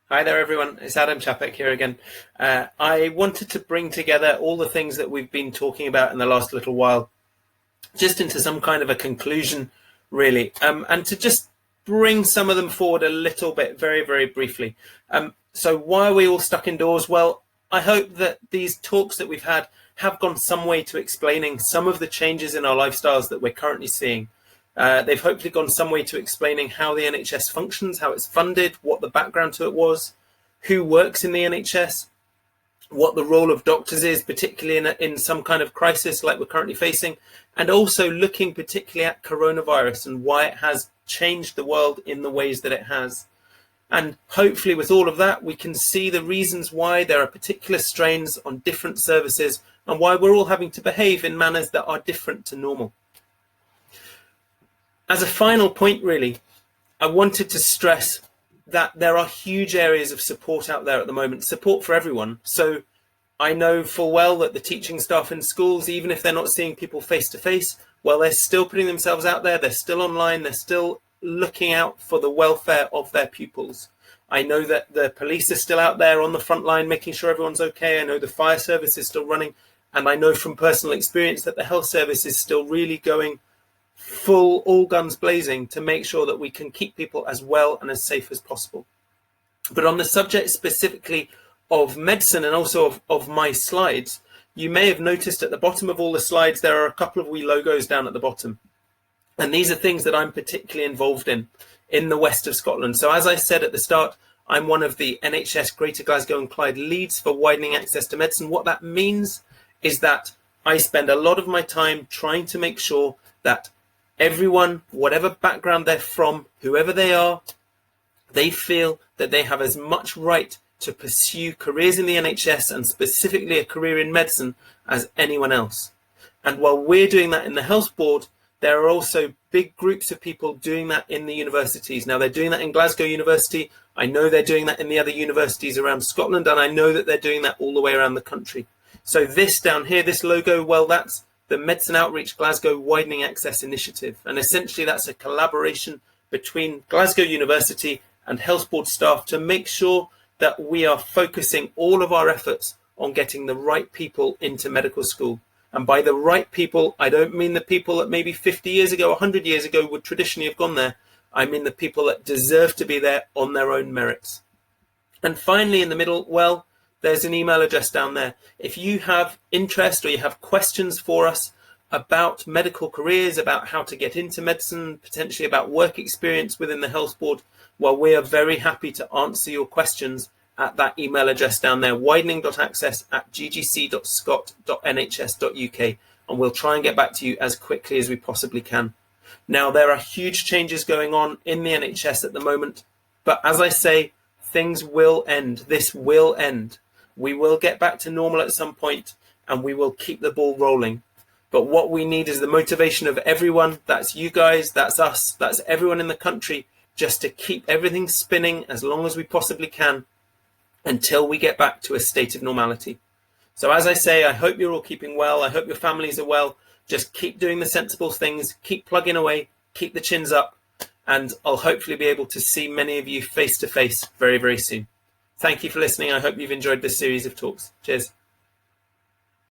Hi there, everyone. It's Adam Capek here again. I wanted to bring together all the things that we've been talking about in the last little while, just into some kind of a conclusion, really, and to just bring some of them forward a little bit, very, very briefly. So why are we all stuck indoors? Well, I hope that these talks that we've had have gone some way to explaining some of the changes in our lifestyles that we're currently seeing. They've hopefully gone some way to explaining how the NHS functions, how it's funded, what the background to it was, who works in the NHS, what the role of doctors is, particularly in some kind of crisis like we're currently facing, and also looking particularly at coronavirus and why it has changed the world in the ways that it has. And hopefully with all of that, we can see the reasons why there are particular strains on different services and why we're all having to behave in manners that are different to normal. As a final point, really, I wanted to stress that there are huge areas of support out there at the moment, support for everyone. So I know full well that the teaching staff in schools, even if they're not seeing people face to face, well, they're still putting themselves out there, they're still online, they're still looking out for the welfare of their pupils. I know that the police are still out there on the front line, making sure everyone's okay. I know the fire service is still running. And I know from personal experience that the health service is still really going full, all guns blazing to make sure that we can keep people as well and as safe as possible. But on the subject specifically of medicine and also of my slides, you may have noticed at the bottom of all the slides, there are a couple of wee logos down at the bottom. And these are things that I'm particularly involved in the west of Scotland. So as I said at the start, I'm one of the NHS Greater Glasgow and Clyde leads for widening access to medicine. What that means is that I spend a lot of my time trying to make sure that everyone, whatever background they're from, whoever they are, they feel that they have as much right to pursue careers in the NHS and specifically a career in medicine as anyone else. And while we're doing that in the Health Board, there are also big groups of people doing that in the universities. Now, they're doing that in Glasgow University. I know they're doing that in the other universities around Scotland, and I know that they're doing that all the way around the country. So this down here, this logo, well, that's the Medicine Outreach Glasgow Widening Access Initiative. And essentially that's a collaboration between Glasgow University and Health Board staff to make sure that we are focusing all of our efforts on getting the right people into medical school. And by the right people, I don't mean the people that maybe 50 years ago, 100 years ago would traditionally have gone there. I mean the people that deserve to be there on their own merits. And finally, in the middle, well, there's an email address down there. If you have interest or you have questions for us about medical careers, about how to get into medicine, potentially about work experience within the Health Board, well, we are very happy to answer your questions at that email address down there, widening.access@ggc.scot.nhs.uk, and we'll try and get back to you as quickly as we possibly can. Now, there are huge changes going on in the NHS at the moment, but as I say, things will end. This will end. We will get back to normal at some point, and we will keep the ball rolling. But what we need is the motivation of everyone. That's you guys, that's us, that's everyone in the country, just to keep everything spinning as long as we possibly can until we get back to a state of normality. So as I say, I hope you're all keeping well. I hope your families are well. Just keep doing the sensible things, keep plugging away, keep the chins up, and I'll hopefully be able to see many of you face to face very, very soon. Thank you for listening. I hope you've enjoyed this series of talks. Cheers.